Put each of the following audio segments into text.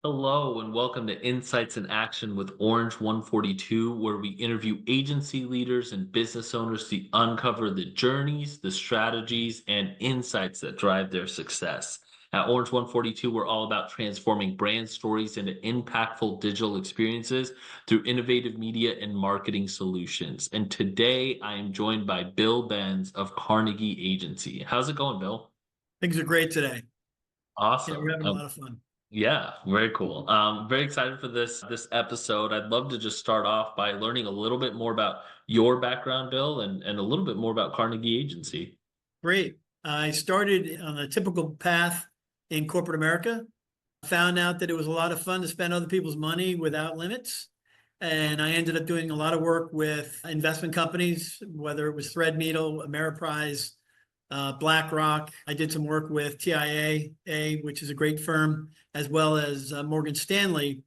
Hello and welcome to Insights in Action with Orange 142, where we interview agency leaders and business owners to uncover the journeys, the strategies, and insights that drive their success. At Orange 142, we're all about transforming brand stories into impactful digital experiences through innovative media and marketing solutions. And today I am joined by Bill Benz of Carnegie Agency. How's it going, Bill? Things are great today. Yeah, we're Awesome. having a lot of fun. Yeah, very cool. Very excited for this episode. I'd love to just start off by learning a little bit more about your background, Bill, and a little bit more about Carnegie Agency. Great. I started on a typical path in corporate America, found out that it was a lot of fun to spend other people's money without limits. And I ended up doing a lot of work with investment companies, whether it was Threadneedle, Ameriprise, BlackRock. I did some work with TIAA, which is a great firm, as well as Morgan Stanley.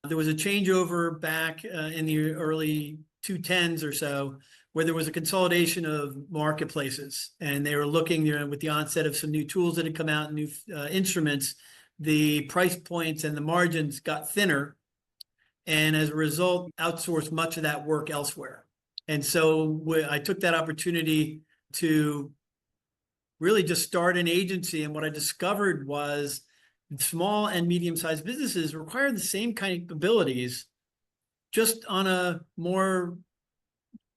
There was a changeover back in the early 2010s or so, where there was a consolidation of marketplaces, and they were looking, with the onset of some new tools that had come out, new instruments, the price points and the margins got thinner, and as a result, outsourced much of that work elsewhere. And so I took that opportunity to really just start an agency. And what I discovered was small and medium-sized businesses require the same kind of abilities, just on a more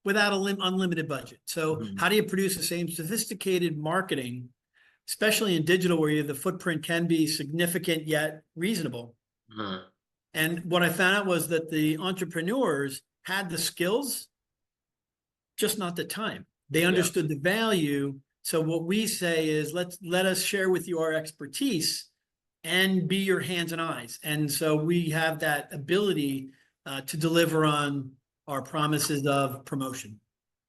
without an unlimited budget. So how do you produce the same sophisticated marketing, especially in digital, where the footprint can be significant yet reasonable? And what I found out was that the entrepreneurs had the skills, just not the time. They understood the value. So what we say is, let us share with you our expertise and be your hands and eyes. And so we have that ability to deliver on our promises of promotion.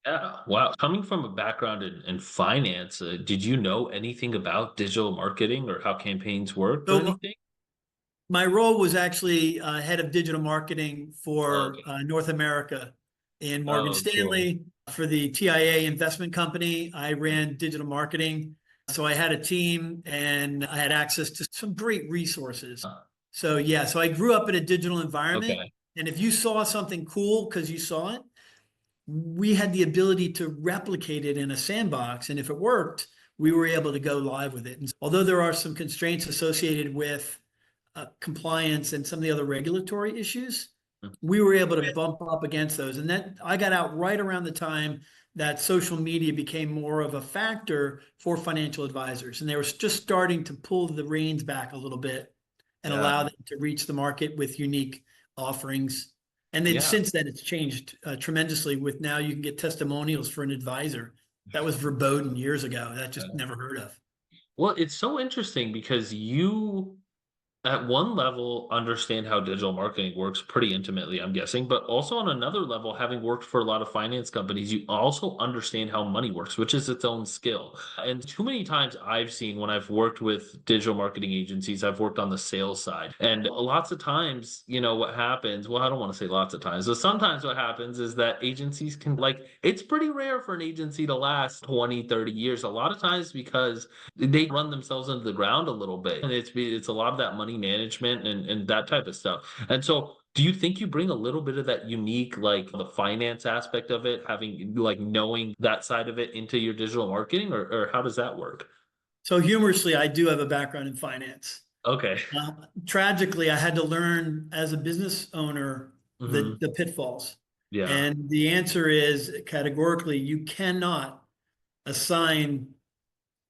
Yeah, wow. Coming from a background in finance, did you know anything about digital marketing or how campaigns worked or So anything? my role was actually head of digital marketing for Okay. North America in Morgan Oh, cool. Stanley. For the TIAA investment company, I ran digital marketing. So I had a team and I had access to some great resources. So yeah, so I grew up in a digital environment. Okay. And if you saw something cool because you saw it, we had the ability to replicate it in a sandbox. And if it worked, we were able to go live with it. And although there are some constraints associated with compliance and some of the other regulatory issues, we were able to bump up against those. And that I got out right around the time that social media became more of a factor for financial advisors. And they were just starting to pull the reins back a little bit and allow them to reach the market with unique offerings. And then since then, it's changed tremendously with now you can get testimonials for an advisor. That was verboten years ago. That just never heard of. Well, it's so interesting because you, at one level, understand how digital marketing works pretty intimately, I'm guessing, but also on another level, having worked for a lot of finance companies, you also understand how money works, which is its own skill. And too many times I've seen when I've worked with digital marketing agencies, I've worked on the sales side. And lots of times, what happens, well, I don't want to say lots of times, but sometimes what happens is that agencies can, it's pretty rare for an agency to last 20, 30 years, a lot of times because they run themselves into the ground a little bit. And it's a lot of that money management and that type of stuff. And so do you think you bring a little bit of that unique, the finance aspect of it, having knowing that side of it into your digital marketing, or how does that work? So humorously, I do have a background in finance. Okay. Tragically, I had to learn as a business owner the pitfalls. Yeah. And the answer is categorically, you cannot assign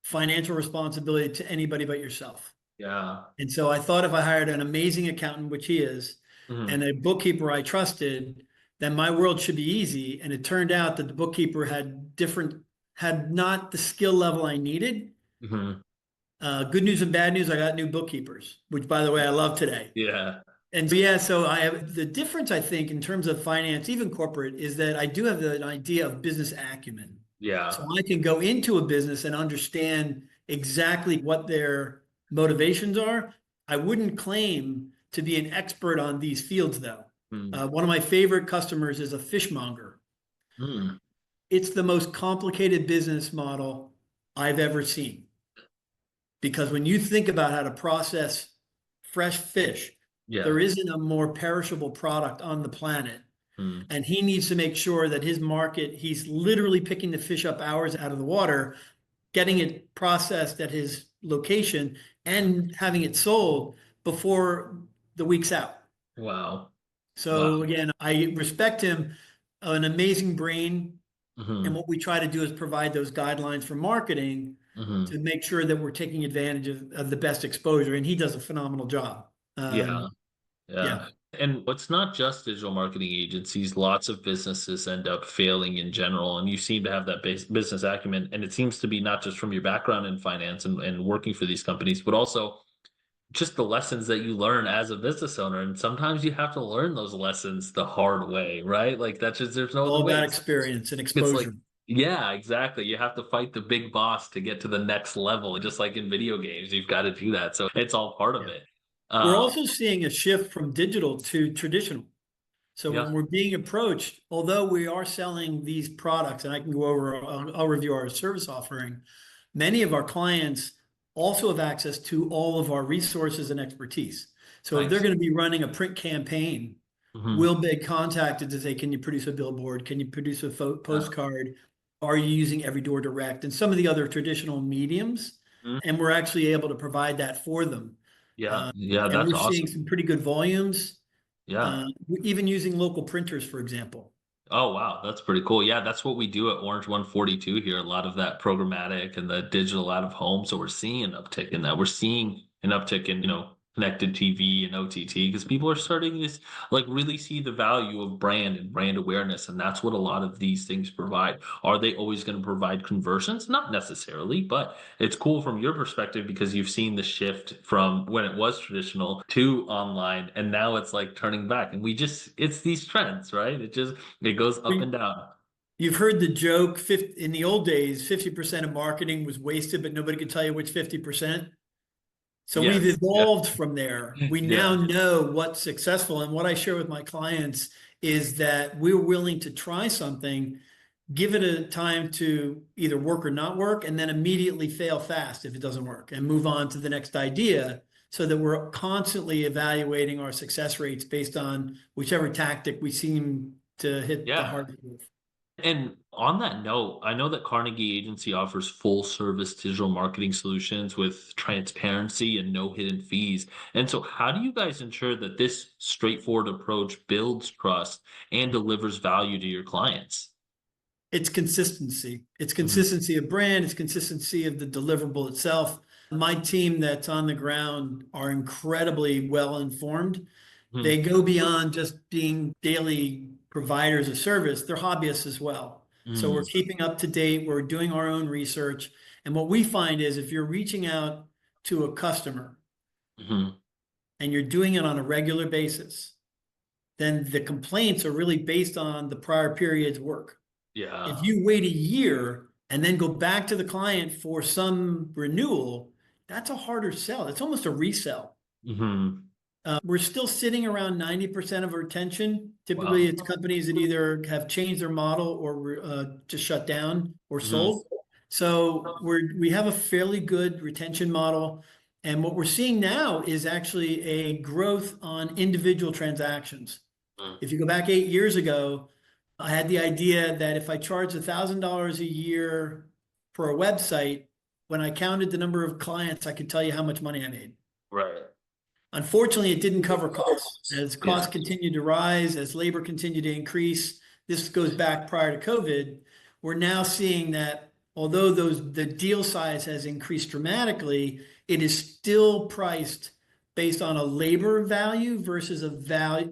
financial responsibility to anybody but yourself. Yeah. And so I thought if I hired an amazing accountant, which he is, and a bookkeeper I trusted, then my world should be easy. And it turned out that the bookkeeper had not the skill level I needed. Good news and bad news, I got new bookkeepers, which by the way, I love today. Yeah. And so, so I have the difference, I think, in terms of finance, even corporate, is that I do have an idea of business acumen. Yeah. So I can go into a business and understand exactly what their motivations are. I wouldn't claim to be an expert on these fields, though. One of my favorite customers is a fishmonger. It's the most complicated business model I've ever seen. Because when you think about how to process fresh fish, Yeah. There isn't a more perishable product on the planet. Mm. And he needs to make sure that his market, he's literally picking the fish up hours out of the water, getting it processed at his location and having it sold before the week's out. Wow. Wow. So again, I respect him, an amazing brain. And Hmm. what we try to do is provide those guidelines for marketing Hmm. to make sure that we're taking advantage of the best exposure. And he does a phenomenal job. Yeah. Yeah. Yeah. And it's not just digital marketing agencies. Lots of businesses end up failing in general. And you seem to have that business acumen. And it seems to be not just from your background in finance and working for these companies, but also just the lessons that you learn as a business owner. And sometimes you have to learn those lessons the hard way, right? Like that's just, there's no other All way. about experience and It's like, exposure. yeah, exactly. You have to fight the big boss to get to the next level. Just like in video games, you've got to do that. So it's all part of Yeah. it. We're Um, also seeing a shift from digital to traditional. So when yeah, we're being approached, although we are selling these products, and I can go over, I'll review our service offering, many of our clients also have access to all of our resources and expertise. So if they're nice. going to be running a print campaign, Hmm. we'll be contacted to say, can you produce a billboard? Can you produce a Yeah. postcard? Are you using Every Door Direct and some of the other traditional mediums? Mhm. And we're actually able to provide that for them. Yeah. Uh, Yeah. and That's we're seeing awesome. some pretty good volumes, Yeah. even using local printers, for example. Oh, wow. That's pretty cool. Yeah. That's what we do at Orange 142 here. A lot of that programmatic and the digital out of home. So we're seeing an uptick in that. We're seeing an uptick in, connected TV and OTT because people are starting to like really see the value of brand and brand awareness. And that's what a lot of these things provide. Are they always going to provide conversions? Not necessarily, but it's cool from your perspective because you've seen the shift from when it was traditional to online. And now it's like turning back. And it's these trends, right? It goes up and down. You've heard the joke, in the old days, 50% of marketing was wasted, but nobody could tell you which 50%. So we've Yes. Yeah. evolved from there. We now Yeah. know what's successful. And what I share with my clients is that we're willing to try something, give it a time to either work or not work, and then immediately fail fast if it doesn't work and move on to the next idea so that we're constantly evaluating our success rates based on whichever tactic we seem to hit the Yeah. hardest with. And on that note, I know that Carnegie Agency offers full service digital marketing solutions with transparency and no hidden fees. And so, how do you guys ensure that this straightforward approach builds trust and delivers value to your clients? It's consistency. It's Hmm. consistency of brand, it's consistency of the deliverable itself. My team that's on the ground are incredibly well informed. Hmm. They go beyond just being daily providers of service, they're hobbyists as well. So we're Hmm. keeping up to date, we're doing our own research. And what we find is if you're reaching out to a customer Hmm. and you're doing it on a regular basis, then the complaints are really based on the prior period's work. If Yeah. you wait a year and then go back to the client for some renewal, that's a harder sell. It's almost a resell. Hmm. We're still sitting around 90% of retention. Typically, Wow. it's companies that either have changed their model or just shut down or Hmm. sold. So we have a fairly good retention model. And what we're seeing now is actually a growth on individual transactions. If you go back 8 years ago, I had the idea that if I charged $1,000 a year for a website, when I counted the number of clients, I could tell you how much money I made. Right. Unfortunately, it didn't cover costs. As Yeah. costs continued to rise, as labor continued to increase, this goes back prior to COVID. We're now seeing that although the deal size has increased dramatically, it is still priced based on a labor value versus a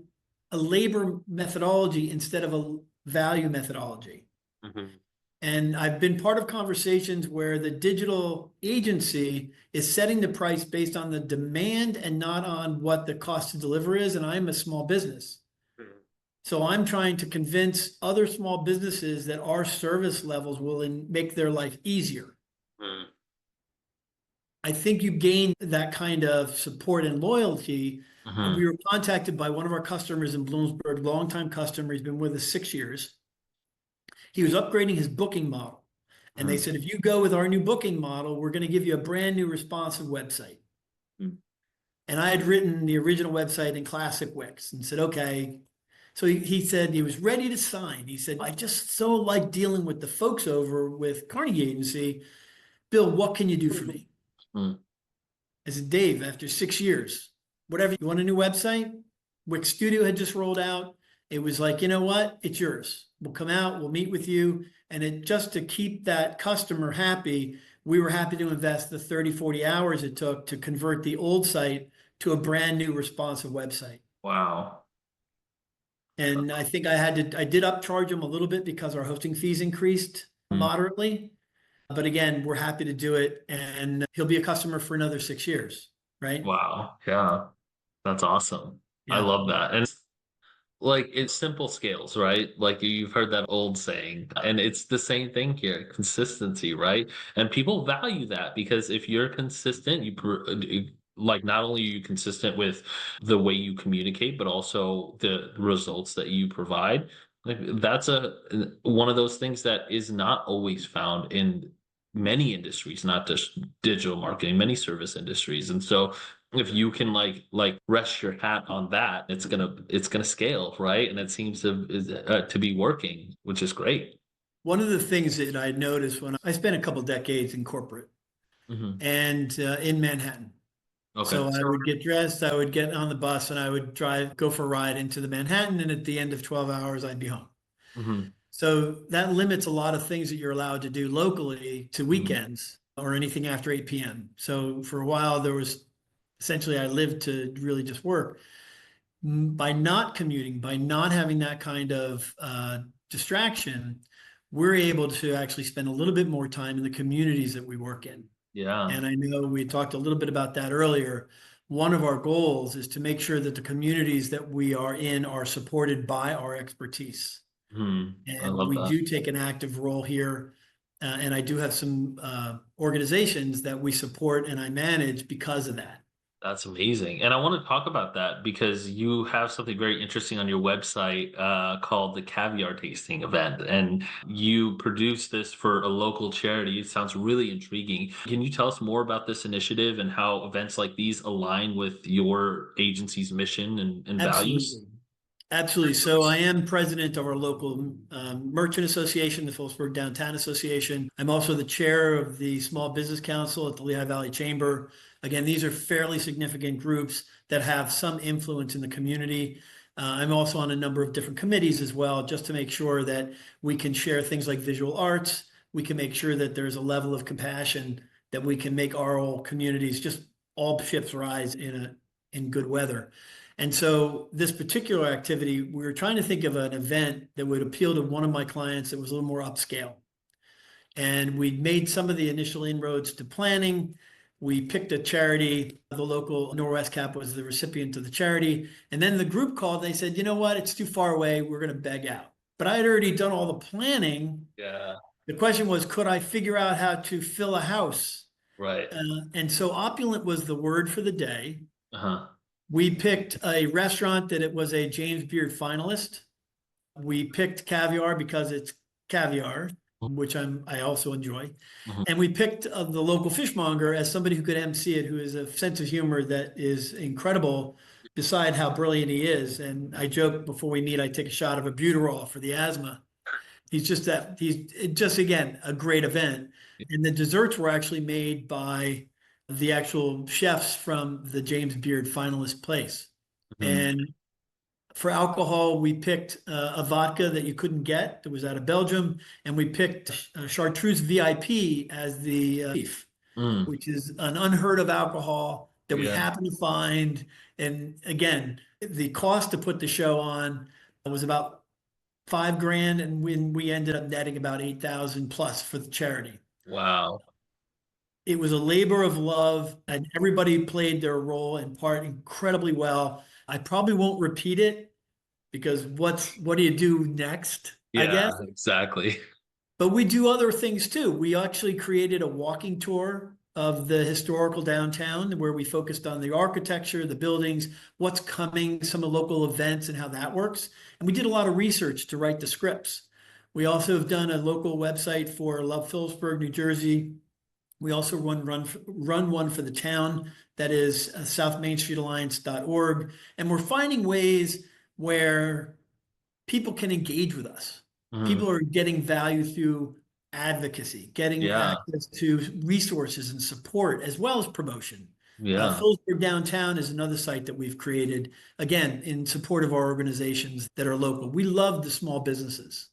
labor methodology instead of a value methodology. Hmm. And I've been part of conversations where the digital agency is setting the price based on the demand and not on what the cost to deliver is. And I'm a small business. So I'm trying to convince other small businesses that our service levels will make their life easier. Hmm. I think you gain that kind of support and loyalty. We Hmm. were contacted by one of our customers in Bloomsburg, longtime customer. He's been with us 6 years. He was upgrading his booking model. And they Hmm. said, if you go with our new booking model, we're going to give you a brand new responsive website. And I had written the original website in classic Wix and said, okay. So he said he was ready to sign. He said, I just so like dealing with the folks over with Carnegie Agency. Bill, what can you do for me? Mm. I said, Dave, after 6 years, whatever, you want a new website? Wix Studio had just rolled out. It was like, you know what? It's yours. We'll come out, we'll meet with you. And it just to keep that customer happy, we were happy to invest the 30, 40 hours it took to convert the old site to a brand new responsive website. Wow. And I think I did upcharge them a little bit because our hosting fees increased Mm. moderately. But again, we're happy to do it, and he'll be a customer for another 6 years, right? Wow. Yeah. That's awesome. I Yeah. love that. And like it's simple scales, right? Like you've heard that old saying, and it's the same thing here, consistency, right? And people value that because if you're consistent, like not only are you consistent with the way you communicate, but also the results that you provide. Like that's a one of those things that is not always found in many industries, not just digital marketing, many service industries. And so if you can like rest your hat on that, it's gonna scale, right? And it seems to be working, which is great. One of the things that I noticed when I spent a couple decades in corporate Hmm. and in Manhattan. Okay. So I would get dressed, I would get on the bus, and I would go for a ride into the Manhattan. And at the end of 12 hours, I'd be home. Hmm. So that limits a lot of things that you're allowed to do locally to Hmm. weekends or anything after 8 p.m. So for a while, there was essentially I lived to really just work. By not commuting, by not having that kind of distraction, we're able to actually spend a little bit more time in the communities that we work in. Yeah. And I know we talked a little bit about that earlier. One of our goals is to make sure that the communities that we are in are supported by our expertise. I And love we that. do take an active role here. And I do have some organizations that we support and I manage because of that. That's amazing. And I want to talk about that because you have something very interesting on your website called the Caviar Tasting Event. And you produce this for a local charity. It sounds really intriguing. Can you tell us more about this initiative and how events like these align with your agency's mission and values? Absolutely. Absolutely. So I am president of our local merchant association, the Phillipsburg Downtown Association. I'm also the chair of the Small Business Council at the Lehigh Valley Chamber. Again, these are fairly significant groups that have some influence in the community. I'm also on a number of different committees as well, just to make sure that we can share things like visual arts. We can make sure that there's a level of compassion that we can make our whole communities just all ships rise in good weather. And so this particular activity, we were trying to think of an event that would appeal to one of my clients that was a little more upscale. And we made some of the initial inroads to planning. We picked a charity. The local Norwest Cap was the recipient of the charity. And then the group called. They said, you know what? It's too far away. We're going to beg out. But I had already done all the planning. Yeah. The question was, could I figure out how to fill a house? Right. And so opulent was the word for the day. Uh-huh. We picked a restaurant that it was a James Beard finalist. We picked caviar because it's caviar, which I also enjoy. Mhm. And we picked the local fishmonger as somebody who could MC it, who has a sense of humor that is incredible, beside how brilliant he is. And I joke before we meet, I take a shot of a Buterol for the asthma. He's just, again, a great event. And the desserts were actually made by the actual chefs from the James Beard finalist place. Mhm. And for alcohol, we picked a vodka that you couldn't get that was out of Belgium. And we picked Chartreuse VIP as the beef, Mm. which is an unheard of alcohol that we Yeah. happened to find. And again, the cost to put the show on was about 5 grand, and when we ended up netting about 8,000 plus for the charity. Wow. It was a labor of love, and everybody played their role and part incredibly well. I probably won't repeat it because what do you do next, I Yeah, guess? exactly. But we do other things too. We actually created a walking tour of the historical downtown where we focused on the architecture, the buildings, what's coming, some of the local events and how that works. And we did a lot of research to write the scripts. We also have done a local website for Love Phillipsburg, New Jersey, We also run one for the town that is southmainstreetalliance.org. And we're finding ways where people can engage with us. Mhm. People are getting value through advocacy, getting Yeah. access to resources and support, as well as promotion. Yeah. Phillipsburg Downtown is another site that we've created, again, in support of our organizations that are local. We love the small businesses.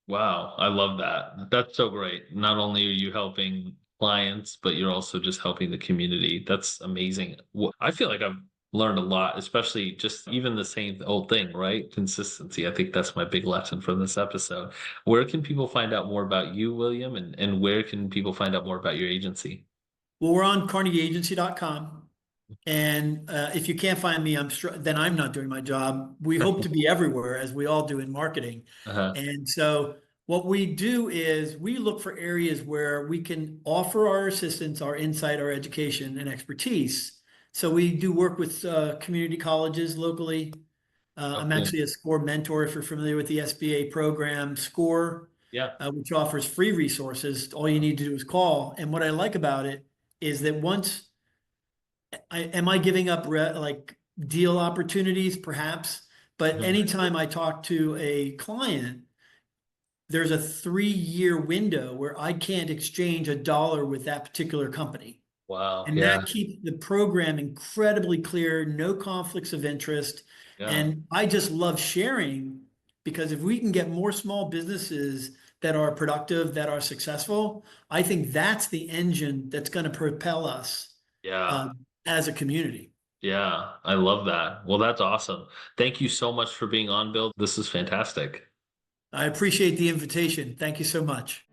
Wow, I love that. That's so great. Not only are you helping clients, but you're also just helping the community. That's amazing. I feel like I've learned a lot, especially just even the same old thing, right? Consistency. I think that's my big lesson from this episode. Where can people find out more about you, William, and where can people find out more about your agency? Well, we're on carnegieagency.com. And if you can't find me, then I'm not doing my job. We hope to be everywhere, as we all do in marketing. Uh-huh. And so what we do is we look for areas where we can offer our assistance, our insight, our education, and expertise. So we do work with community colleges locally. Oh, I'm cool. actually a SCORE mentor, if you're familiar with the SBA program, SCORE, Yeah. which offers free resources. All you need to do is call. And what I like about it is that once am I giving up like deal opportunities? Perhaps. But Mhm. anytime I talk to a client, there's a 3-year window where I can't exchange a dollar with that particular company. Wow. And Yeah. that keeps the program incredibly clear, no conflicts of interest. Yeah. And I just love sharing, because if we can get more small businesses that are productive, that are successful, I think that's the engine that's going to propel us Yeah. uh, as a community. Yeah. I love that. Well, that's awesome. Thank you so much for being on, Bill. This is fantastic. I appreciate the invitation. Thank you so much.